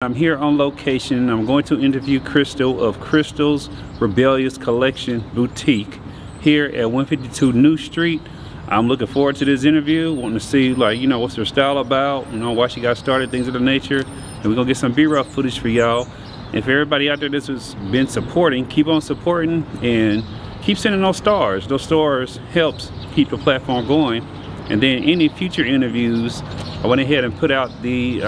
I'm here on location. I'm going to interview Crystal of Crystal's Rebellious Collection Boutique here at 152 New Street. I'm looking forward to this interview, wanting to see, like, what's her style about, why she got started, things of the nature. And we're gonna get some B-roll footage for y'all. And for everybody out there that's been supporting, keep on supporting and keep sending those stars. Those stars helps keep the platform going. And then any future interviews, I went ahead and put out the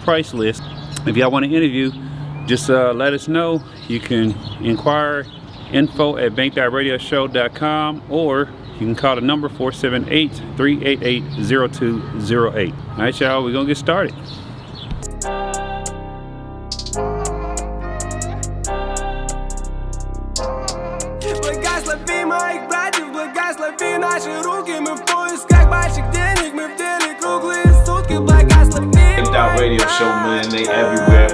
price list. If y'all want to interview, just let us know. You can inquire info@bank.radioshow.com, or you can call the number 478-388-0208. All right, y'all, we're gonna get started. Radio show, man, they everywhere.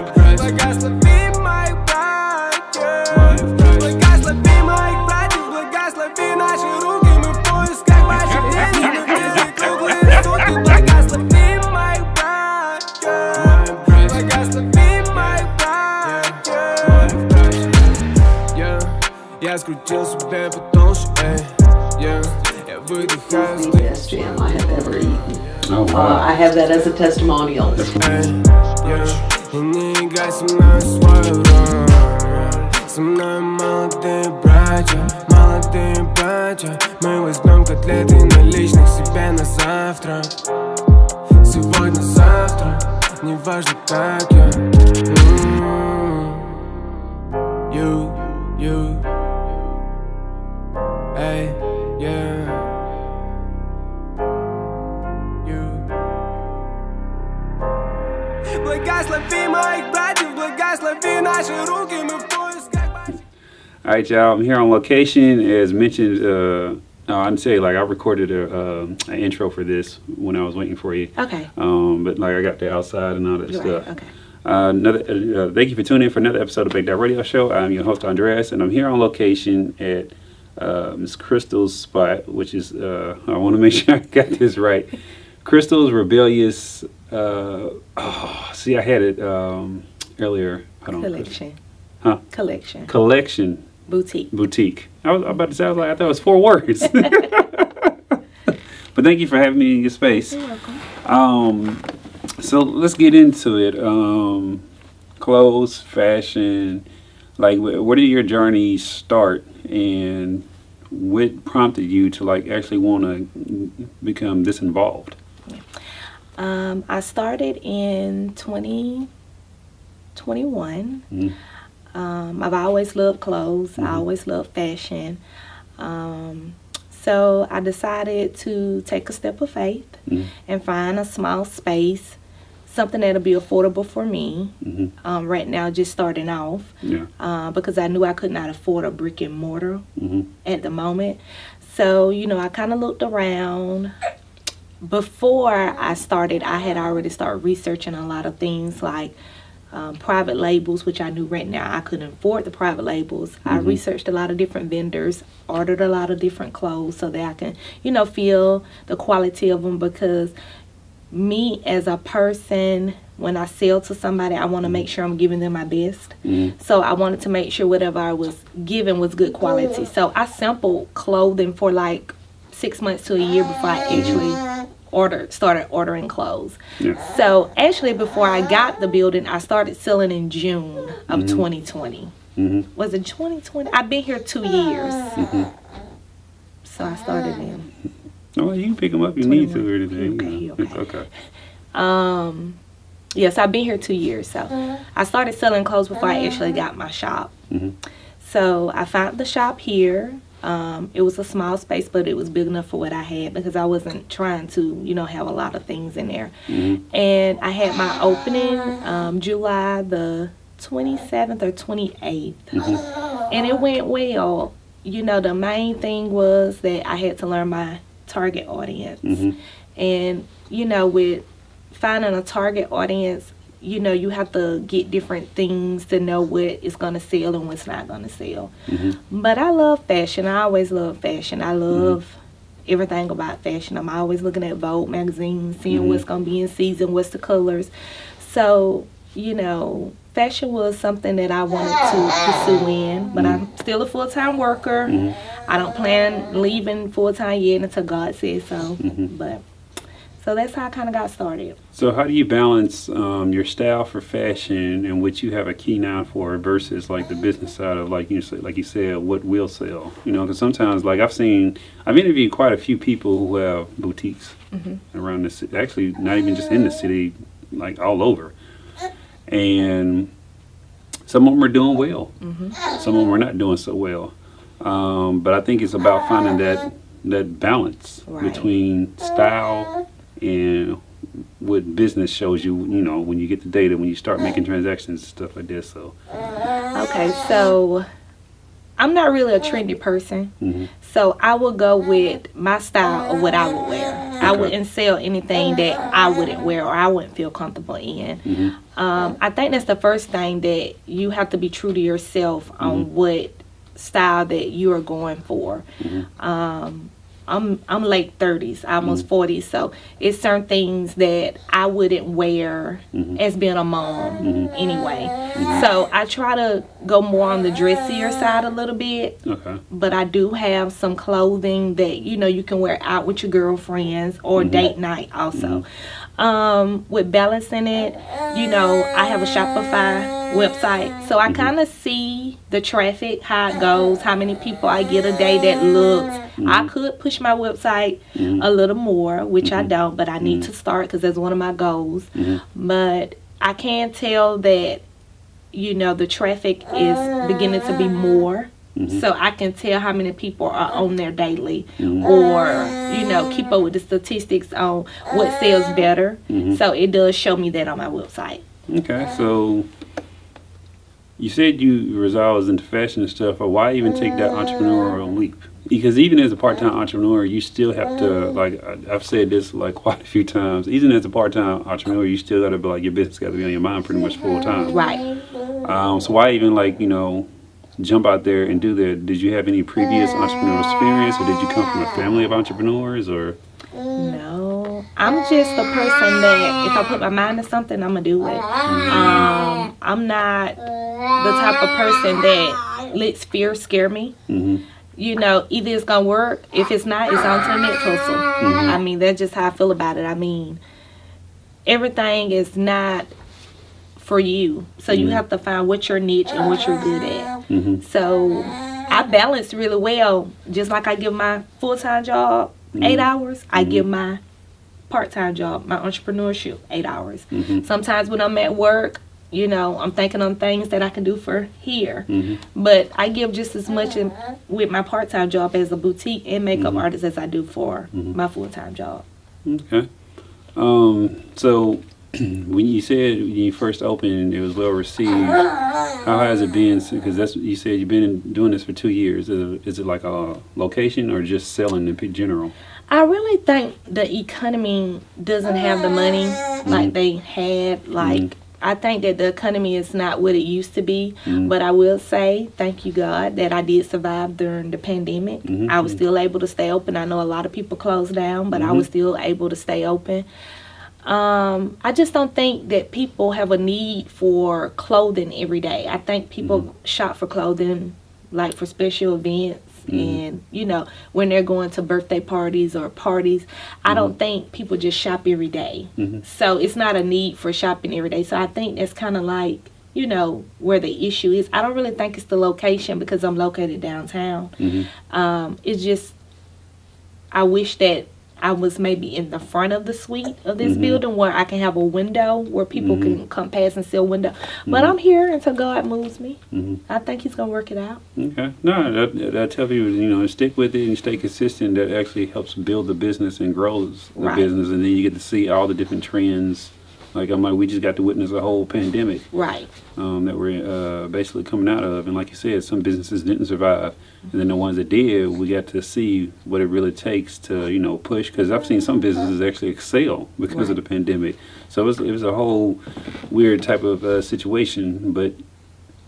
Я скрутился бен, потом я выдыхаю. Best jam I have ever eaten. Oh, wow. I have that as a testimonial. Мы возьмем котлеты наличных себе на завтрак. Сегодня, завтра, неважно как я. You, эй, yeah. Alright, y'all, I'm here on location. As mentioned, I didn't say, like, I recorded an intro for this when I was waiting for you. Okay. But like, I got the outside and all that stuff. Okay. Thank you for tuning in for another episode of Big Dot Radio Show. I'm your host, Andres, and I'm here on location at Miss Crystal's spot, which is, I want to make sure I got this right. Crystal's Rebellious, see, I had it earlier. Collection. Huh? Collection. Collection. Boutique. I was about to say, I thought it was 4 words. But thank you for having me in your space. You're welcome. So let's get into it. Clothes, fashion, like, where did your journey start, and what prompted you to, like, actually want to become this involved? I started in 2021. Mm-hmm. I've always loved clothes. Mm-hmm. I always loved fashion. So I decided to take a step of faith and find a small space, something that'll be affordable for me. Right now, just starting off, because I knew I could not afford a brick and mortar at the moment. So, I kind of looked around. Before I started, I had already started researching a lot of things like private labels, which I knew right now I couldn't afford the private labels. I researched a lot of different vendors, ordered a lot of different clothes so that I can, feel the quality of them, because me as a person, when I sell to somebody, I want to make sure I'm giving them my best. So I wanted to make sure whatever I was giving was good quality. So I sampled clothing for like 6 months to a year before I actually started ordering clothes. So actually, before I got the building, I started selling in June of 2020. Was it 2020? I've been here 2 years. So I started in. Oh, you can pick them up. You need to or anything. Okay. It's okay. Yes, I've been here 2 years. So I started selling clothes before I actually got my shop. So I found the shop here. It was a small space, but it was big enough for what I had, because I wasn't trying to, have a lot of things in there. And I had my opening July the 27th or 28th. And it went well. The main thing was that I had to learn my target audience. And, with finding a target audience, you have to get different things to know what is going to sell and what's not going to sell. But I love fashion. I always love fashion. I love everything about fashion. I'm always looking at Vogue magazine, seeing what's going to be in season, what's the colors. So you know, fashion was something that I wanted to pursue in, but I'm still a full-time worker. I don't plan leaving full-time yet until God says so. But so that's how I kind of got started. So how do you balance your style for fashion and what you have a keen eye for versus like the business side of like you said, what will sell? You know, because sometimes like I've interviewed quite a few people who have boutiques around the city. Actually, not even just in the city, like all over. And some of them are doing well. Some of them are not doing so well. But I think it's about finding that balance between style and what business shows you, you know, when you get the data, when you start making transactions and stuff like this. So okay, so I'm not really a trendy person, so I will go with my style of what I would wear. I wouldn't sell anything that I wouldn't wear or I wouldn't feel comfortable in. I think that's the first thing, that you have to be true to yourself on what style that you are going for. I'm late 30s, almost 40s, so it's certain things that I wouldn't wear as being a mom anyway. So I try to go more on the dressier side a little bit. But I do have some clothing that, you know, you can wear out with your girlfriends or date night also. With balancing it, you know, I have a Shopify website, so I kind of see the traffic, how it goes, how many people I get a day that looks. I could push my website a little more, which I don't, but I need to start because that's one of my goals. But I can tell that, you know, the traffic is beginning to be more. So I can tell how many people are on there daily, or, you know, keep up with the statistics on what sells better. So it does show me that on my website. Okay, so you said you resolved into fashion and stuff, but why even take that entrepreneurial leap? Because even as a part-time entrepreneur, you still have to, like, I've said this like quite a few times, even as a part-time entrepreneur, you still got to be like, your business got to be on your mind pretty much full time. Right. So why even, like, you know, jump out there and do that? Did you have any previous entrepreneurial experience, or did you come from a family of entrepreneurs, or? No, I'm just a person that if I put my mind to something, I'm gonna do it. I'm not the type of person that lets fear scare me. You know, either it's gonna work. If it's not, it's on to the next hustle. I mean, that's just how I feel about it. I mean, everything is not for you, so you have to find what your niche and what you're good at. So I balance really well. Just like I give my full-time job 8 hours, I give my part-time job, my entrepreneurship, 8 hours. Sometimes when I'm at work, you know, I'm thinking on things that I can do for here. But I give just as much with my part-time job as a boutique and makeup artist as I do for my full-time job. Okay. So when you said when you first opened, it was well received. How has it been? Because that's what you said, you've been doing this for 2 years. Is it like a location or just selling in general? I really think the economy doesn't have the money like they had. Like, I think that the economy is not what it used to be. But I will say, thank you God, that I did survive during the pandemic. I was still able to stay open. I know a lot of people closed down, but I was still able to stay open. I just don't think that people have a need for clothing every day. I think people shop for clothing like for special events and, you know, when they're going to birthday parties or parties. I don't think people just shop every day. So it's not a need for shopping every day. So I think that's kind of like, you know, where the issue is. I don't really think it's the location because I'm located downtown. It's just, I wish that I was maybe in the front of the suite of this building where I can have a window where people can come past and see a window. But I'm here until God moves me. I think He's going to work it out. Okay. No, that tell people, you know, stick with it and stay consistent. That actually helps build the business and grows the business. And then you get to see all the different trends. Like, we just got to witness a whole pandemic. Right. That we're basically coming out of. And like you said, some businesses didn't survive. And then the ones that did, we got to see what it really takes to, you know, push. Because I've seen some businesses actually excel because of the pandemic. So it was a whole weird type of situation. But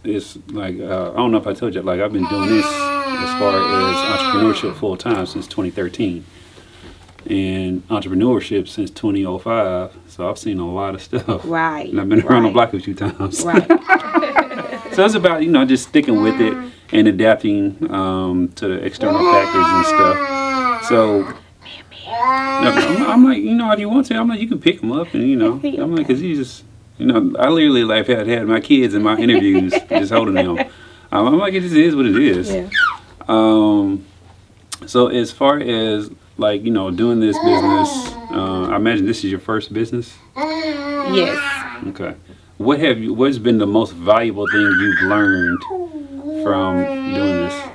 it's like, I don't know if I told you, like, I've been doing this as far as entrepreneurship full time since 2013. and entrepreneurship since 2005. So I've seen a lot of stuff. Right. And I've been around the block a few times. Right. So it's about, you know, just sticking with it and adapting to the external factors and stuff. So I'm like, you know, if you want to, I'm like, you can pick them up and, you know, I'm like, because you just, you know, I literally like had my kids in my interviews, just holding them. I'm like, it just is what it is. Yeah. So as far as like, you know, doing this business, I imagine this is your first business? Yes. Okay. What's been the most valuable thing you've learned from doing this?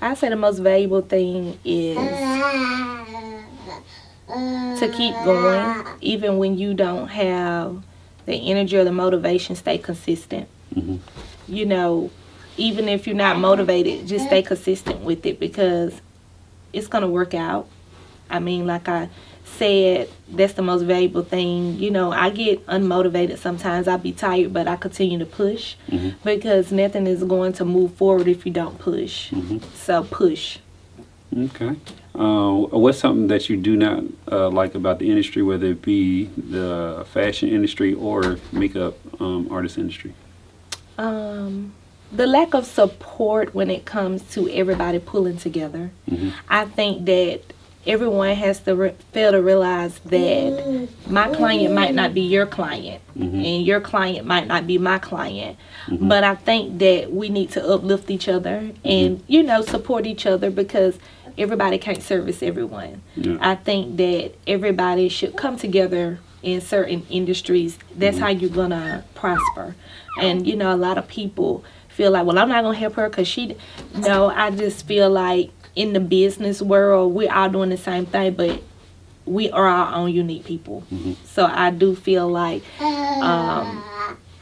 I say the most valuable thing is to keep going, even when you don't have the energy or the motivation. Stay consistent. You know, even if you're not motivated, just stay consistent with it, because it's gonna work out. I mean, like I said, that's the most valuable thing. You know, I get unmotivated sometimes. I be tired, but I continue to push, because nothing is going to move forward if you don't push. So push. Okay. What's something that you do not like about the industry, whether it be the fashion industry or makeup artist industry? The lack of support when it comes to everybody pulling together. I think that everyone has to fail to realize that my client might not be your client, and your client might not be my client. But I think that we need to uplift each other and, you know, support each other, because everybody can't service everyone. I think that everybody should come together in certain industries. That's how you're gonna prosper. And, you know, a lot of people feel like, well, I'm not gonna help her because no, I just feel like in the business world, we're all doing the same thing, but we are our own unique people. So I do feel like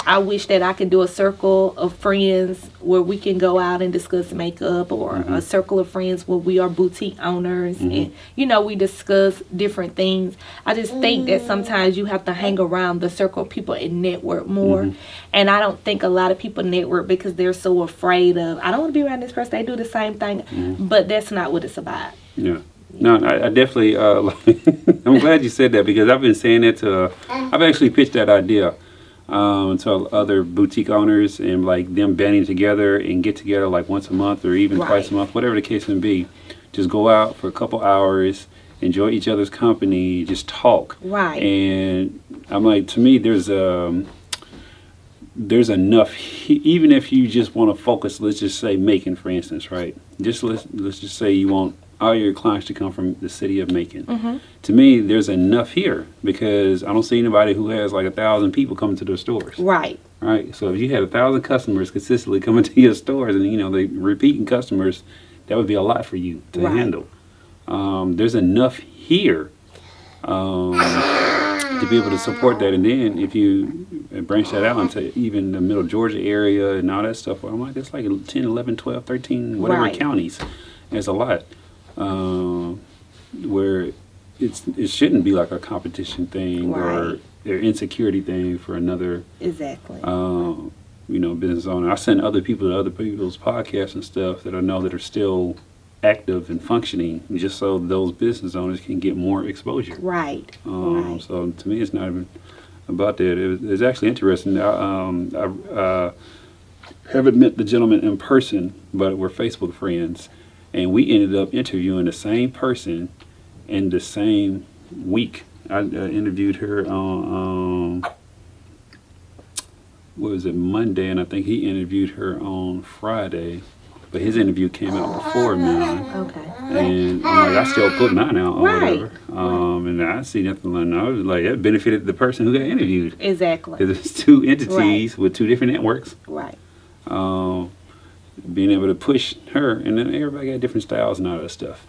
I wish that I could do a circle of friends where we can go out and discuss makeup, or a circle of friends where we are boutique owners and, you know, we discuss different things. I just think that sometimes you have to hang around the circle of people and network more. And I don't think a lot of people network because they're so afraid of, I don't want to be around this person, they do the same thing. But that's not what it's about. Yeah. No, I definitely, I'm glad you said that, because I've been saying that to, I've actually pitched that idea to other boutique owners, and like them banding together and get together like once a month or even twice a month, whatever the case may be. Just go out for a couple hours, enjoy each other's company, just talk. And I'm like, to me, there's enough, even if you just want to focus, let's just say Macon, for instance, right? Just let's just say you want all your clients to come from the city of Macon. To me, there's enough here, because I don't see anybody who has like 1,000 people coming to their stores. Right. So if you had 1,000 customers consistently coming to your stores, and you know they repeating customers, that would be a lot for you to handle. There's enough here to be able to support that. And then if you branch that out into even the middle Georgia area and all that stuff, well, I'm like, it's like 10, 11, 12, 13, whatever counties. It's a lot. Where it shouldn't be like a competition thing or an insecurity thing for another you know, business owner. I send other people to other people's podcasts and stuff that I know that are still active and functioning, just so those business owners can get more exposure. So to me, it's not even about that. It's actually interesting. I haven't met the gentleman in person, but we're Facebook friends. And we ended up interviewing the same person in the same week. I interviewed her on, what was it, Monday, and I think he interviewed her on Friday. But his interview came out before mine. And I'm like, I still put mine out or whatever. And I see nothing like that. I was like, that benefited the person who got interviewed. Because it's two entities with two different networks. Being able to push her, and then everybody got different styles and all that stuff.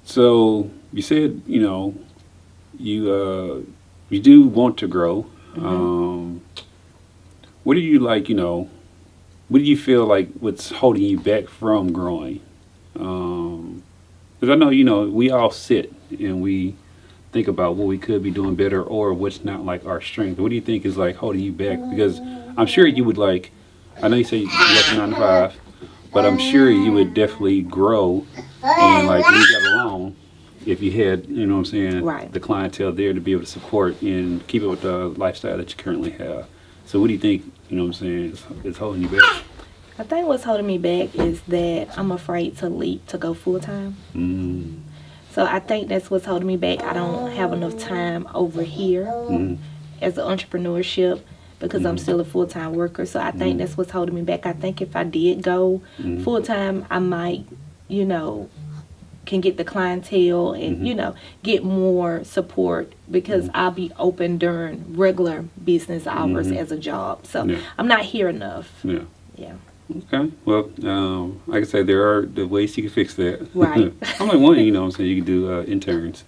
So you said, you know, you do want to grow. What do you like, you know, what do you feel like what's holding you back from growing? Because I know, you know, we all sit and we think about what we could be doing better or what's not like our strength. What do you think is like holding you back? Because I'm sure you would like, I know you say you got 9 to 5, but I'm sure you would definitely grow and like when you got along if you had, you know what I'm saying, Right. the clientele there to be able to support and keep it with the lifestyle that you currently have. So what do you think, you know what I'm saying, is holding you back? I think what's holding me back is that I'm afraid to leap to go full time. So I think that's what's holding me back. I don't have enough time over here as an entrepreneurship because I'm still a full-time worker. So I think that's what's holding me back. I think if I did go full-time, I might, you know, can get the clientele and, you know, get more support because I'll be open during regular business hours as a job. So I'm not here enough. Yeah. Okay. Well, like I said, there are the ways you can fix that. Right. I'm like one, you know what I'm saying, you can do interns.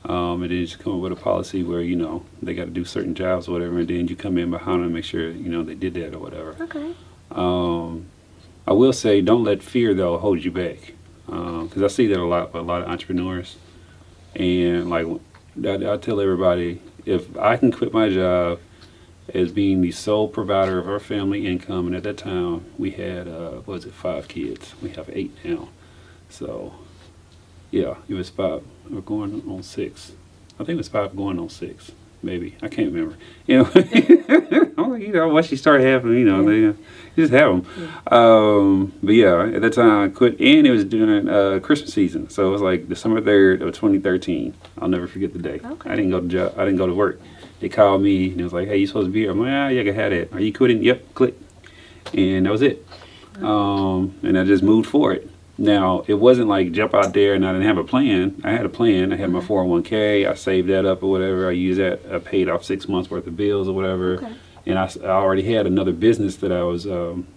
And then just come up with a policy where, you know, they got to do certain jobs or whatever, and then you come in behind them and make sure, you know, they did that or whatever. Okay. I will say, don't let fear, though, hold you back. Because I see that a lot with a lot of entrepreneurs. And, like, I tell everybody, if I can quit my job as being the sole provider of our family income, and at that time, we had, 5 kids. We have 8 now. So, yeah, it was 5. We're going on 6. I think it was 5 going on 6. Maybe. I can't remember. You know, you know, once you start having, you know, you just have them. But yeah, at that time I quit, and it was during Christmas season, so it was like December 3rd of 2013. I'll never forget the day. Okay. I didn't go to work. They called me and it was like, "Hey, you supposed to be here?" I'm like, "Ah, yeah, I can have that." "Are you quitting?" "Yep." Click, and that was it. And I just moved forward. Now, it wasn't like jump out there and I didn't have a plan. I had a plan. I had my 401k. I saved that up or whatever. I used that. I paid off 6 months worth of bills or whatever. Okay. And I already had another business that I was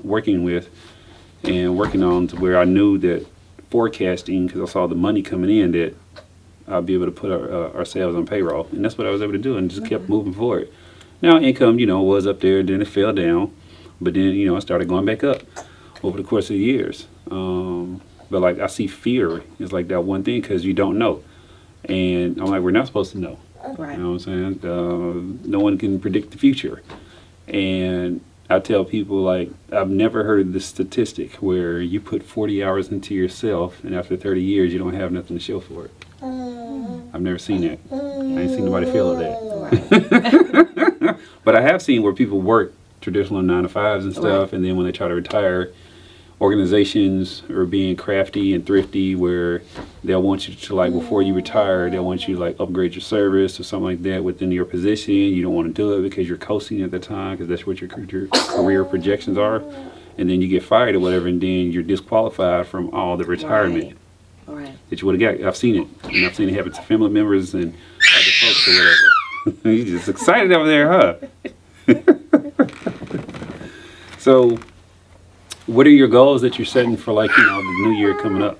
working with and working on to where I knew that forecasting, because I saw the money coming in, that I'll be able to put ourselves on payroll. And that's what I was able to do and just kept moving forward. Now, income, you know, was up there, then it fell down. But then, you know, I started going back up over the course of the years. But like I see fear is like that one thing because you don't know, and I'm like, we're not supposed to know. Right. You know what I'm saying? No one can predict the future, and I tell people, like, I've never heard the statistic where you put 40 hours into yourself and after 30 years you don't have nothing to show for it. I've never seen that. I ain't seen nobody fail at that. Right. But I have seen where people work traditional 9-to-5s and stuff, and then when they try to retire, organizations are being crafty and thrifty where they'll want you to, like, before you retire, they'll want you to, like, upgrade your service or something like that within your position. You don't want to do it because you're coasting at the time because that's what your career projections are. And then you get fired or whatever, and then you're disqualified from all the retirement that you would have got. I've seen it. And I've seen it happen to family members and other folks or whatever. You're just excited over there, huh? So, what are your goals that you're setting for, like, you know, the new year coming up?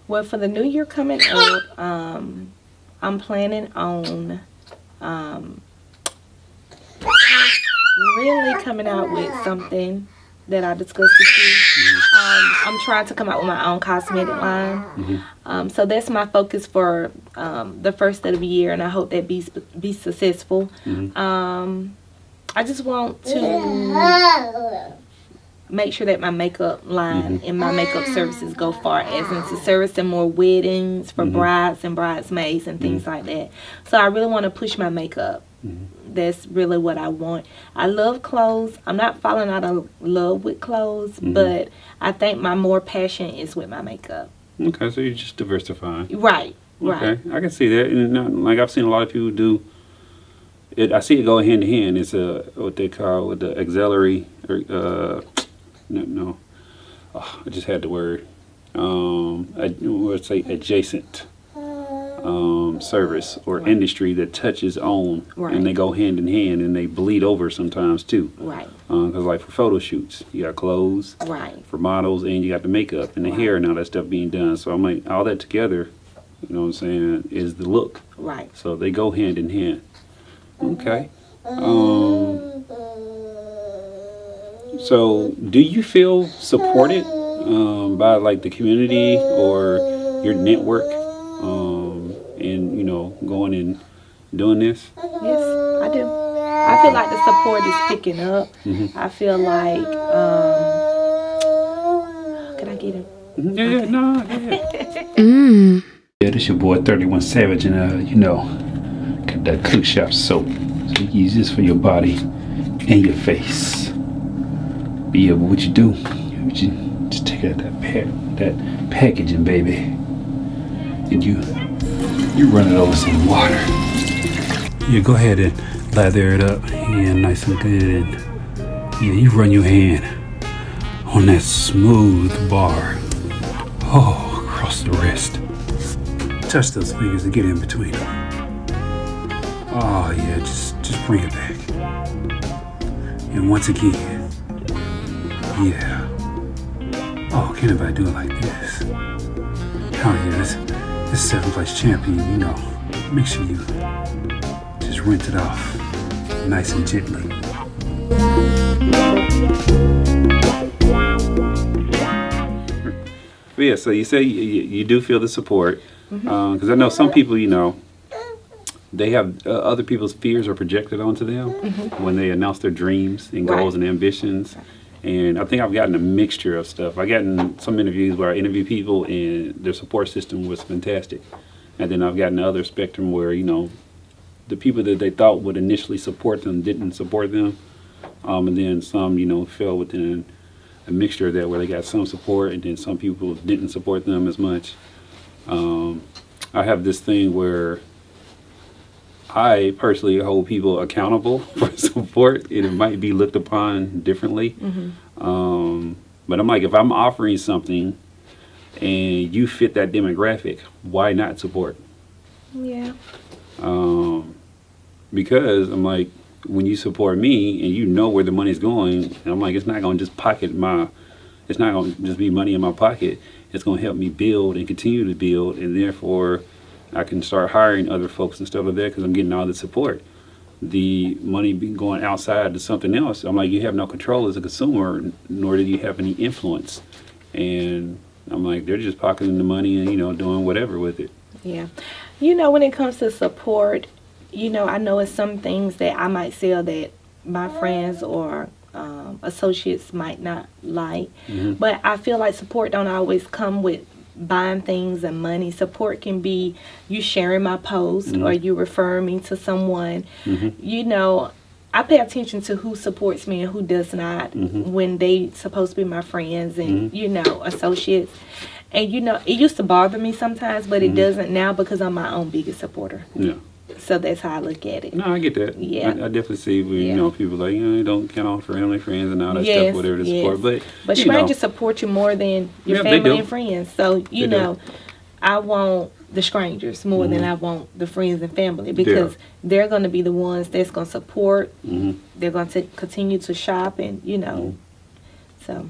Well, for the new year coming up, I'm planning on really coming out with something that I discussed with you. I'm trying to come out with my own cosmetic line. So that's my focus for the first of the year, and I hope that be successful. I just want to make sure that my makeup line and my makeup services go far as into servicing more weddings for brides and bridesmaids and things like that. So I really want to push my makeup. That's really what I want. I love clothes. I'm not falling out of love with clothes, but I think my more passion is with my makeup. Okay, so you're just diversifying. Right, okay, I can see that. And like I've seen a lot of people do it. I see it go hand in hand. It's what they call with the auxiliary. No, oh, I just had the word. Let's say adjacent service or industry that touches on, and they go hand in hand, and they bleed over sometimes too. Right. Because like for photo shoots, you got clothes. Right. For models, and you got the makeup and the hair and all that stuff being done. So I'm like, all that together, you know what I'm saying, is the look. Right. So they go hand in hand. Okay. So, do you feel supported by, like, the community or your network in, you know, going and doing this? Yes, I do. I feel like the support is picking up. I feel like get him? Yeah, yeah, no, go ahead. Yeah, this your boy 31 Savage, and you know, got that cook shop soap. So you use this for your body and your face. But yeah, but what you do, you just take out that packaging, baby, and you run it over some water. You go ahead and lather it up, yeah, nice and good, and yeah, you run your hand on that smooth bar, oh, across the wrist. Touch those fingers and get in between them. Oh yeah, just bring it back. And once again, yeah. Oh, can't anybody do it like this? Oh yeah, this 7th place champion, you know. Make sure you just rinse it off nice and gently. Yeah, so you say you do feel the support, because I know some people, you know, they have other people's fears are projected onto them when they announce their dreams and goals and ambitions. And I think I've gotten a mixture of stuff. I've gotten some interviews where I interview people and their support system was fantastic. And then I've gotten the other spectrum where, you know, the people that they thought would initially support them didn't support them. And then some, you know, fell within a mixture of that where they got some support and then some people didn't support them as much. I have this thing where I personally hold people accountable for support, and it might be looked upon differently. But I'm like, if I'm offering something and you fit that demographic, why not support? Yeah. Because I'm like, when you support me and you know where the money's going, and I'm like, it's not going to just it's not going to just be money in my pocket. It's going to help me build and continue to build, and therefore I can start hiring other folks and stuff like that because I'm getting all the support. The money being going outside to something else, I'm like, you have no control as a consumer, nor do you have any influence. And I'm like, they're just pocketing the money and, you know, doing whatever with it. Yeah. You know, when it comes to support, you know, I know it's some things that I might sell that my friends or associates might not like. But I feel like support don't always come with buying things and money. Support can be you sharing my post or you referring me to someone. You know, I pay attention to who supports me and who does not when they supposed to be my friends and you know, associates. And you know, it used to bother me sometimes, but it doesn't now because I'm my own biggest supporter. Yeah. So that's how I look at it. No, I get that. Yeah. I definitely see where, you know, people like, you know, don't count on family, friends, and all that stuff, whatever to support. But strangers support you more than your family and friends. So, you know, I want the strangers more than I want the friends and family because they're going to be the ones that's going to support. They're going to continue to shop and, you know. So,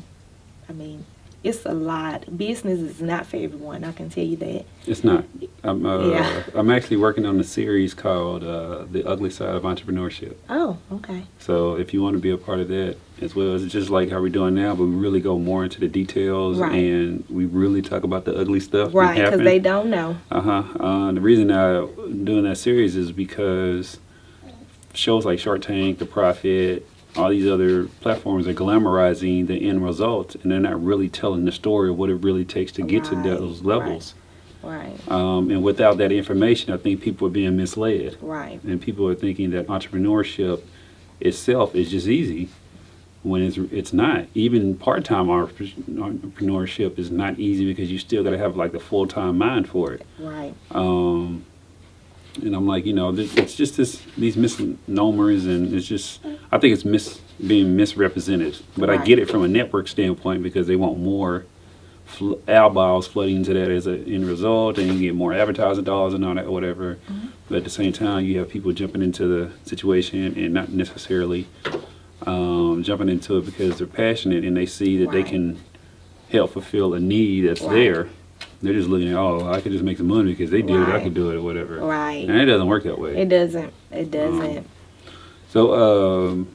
I mean, it's a lot. Business is not for everyone, I can tell you that. It's not. I'm actually working on a series called The Ugly Side of Entrepreneurship. Oh, okay. So if you want to be a part of that as well, it's just like how we're doing now, but we really go more into the details and we really talk about the ugly stuff. Right, because they don't know. The reason I'm doing that series is because shows like Shark Tank, The Profit, all these other platforms are glamorizing the end result, and they're not really telling the story of what it really takes to get to those levels. And without that information, I think people are being misled. And people are thinking that entrepreneurship itself is just easy when it's not. Even part-time entrepreneurship is not easy because you still got to have like the full-time mind for it. And I'm like, you know, it's just these misnomers, and it's just, I think it's being misrepresented. But I get it from a network standpoint because they want more eyeballs flooding into that as an end result, and you get more advertising dollars and all that, whatever. But at the same time, you have people jumping into the situation and not necessarily jumping into it because they're passionate and they see that they can help fulfill a need that's there. They're just looking at, oh, I could just make some money because they did it, I could do it, or whatever. And it doesn't work that way. It doesn't. It doesn't. So,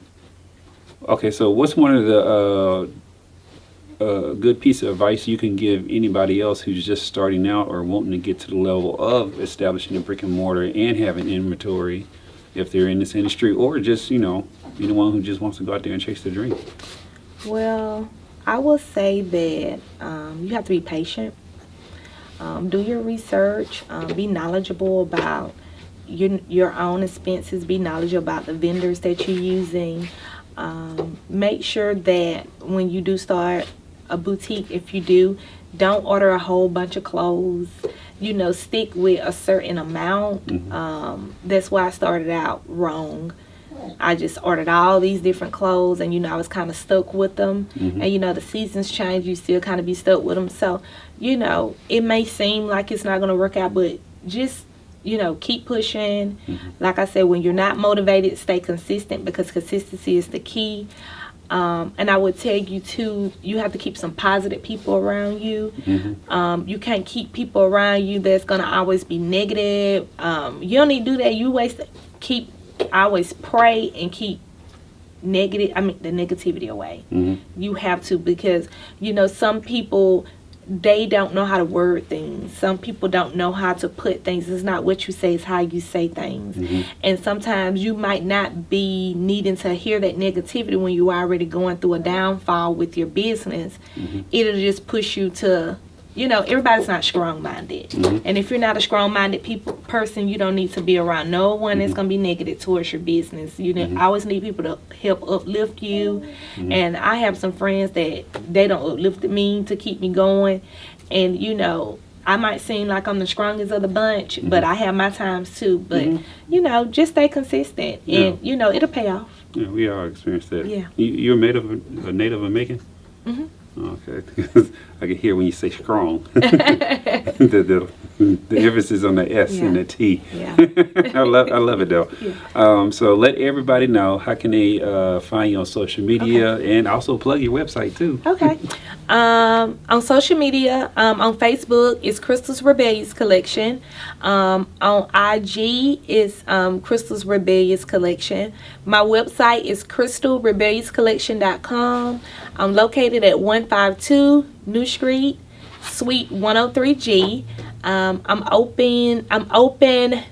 okay, so what's one of the good piece of advice you can give anybody else who's just starting out or wanting to get to the level of establishing a brick and mortar and having inventory if they're in this industry, or just, you know, anyone who just wants to go out there and chase their dream? Well, I will say that you have to be patient. Do your research. Be knowledgeable about your own expenses. Be knowledgeable about the vendors that you're using. Make sure that when you do start a boutique, if you do, don't order a whole bunch of clothes. You know, stick with a certain amount. That's why I started out wrong. I just ordered all these different clothes, and you know, I was kind of stuck with them. And you know, the seasons change, you still kind of be stuck with them. So you know, it may seem like it's not going to work out, but just, you know, keep pushing. Like I said, when you're not motivated, stay consistent, because consistency is the key. And I would tell you too, you have to keep some positive people around you. You can't keep people around you that's gonna always be negative. You don't need to do that. You always pray and keep the negativity away. You have to, because you know, some people, they don't know how to word things. Some people don't know how to put things. It's not what you say, it's how you say things. And sometimes you might not be needing to hear that negativity when you're already going through a downfall with your business. It'll just push you to, you know, everybody's not strong-minded. And if you're not a strong-minded person, you don't need to be around no one that's going to be negative towards your business. You always need people to help uplift you. And I have some friends that they don't uplift me to keep me going. And, you know, I might seem like I'm the strongest of the bunch, but I have my times too. But, you know, just stay consistent, and, you know, it'll pay off. Yeah, we all experienced that. Yeah. You're a Native American? Okay, because I can hear when you say strong, the emphasis on the S and the T. I love it though. So let everybody know, how can they find you on social media, and also plug your website too. Okay. On social media, on Facebook is Crystal's Rebellious Collection. On IG is Crystal's Rebellious Collection. My website is crystalrebelliousccollection.com. I'm located at 152 New Street, Suite 103G. I'm open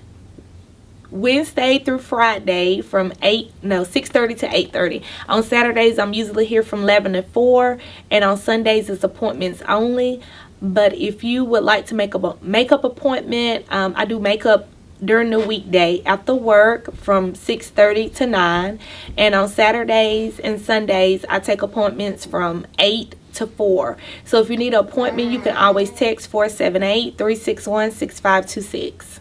Wednesday through Friday from 6:30 to 8:30. On Saturdays, I'm usually here from 11 to 4, and on Sundays it's appointments only. But if you would like to make a makeup appointment, I do makeup during the weekday after work from 6:30 to 9, and on Saturdays and Sundays I take appointments from 8 to 4. So if you need an appointment, you can always text 478-361-6526.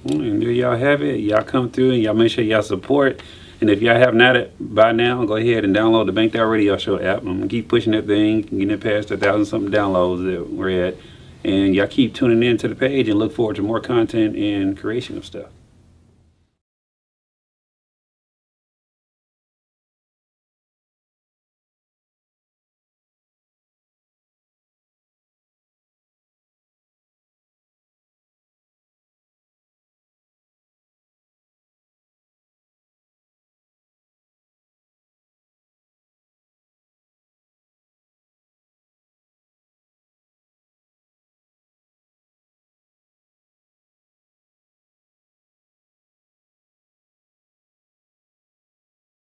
And there y'all have it. Y'all come through and y'all make sure y'all support. And if y'all have not by now, go ahead and download the Banked Out Radio Show app. I'm gonna keep pushing that thing, getting it past 1,000-something downloads that we're at. And y'all keep tuning in to the page and look forward to more content and creation of stuff.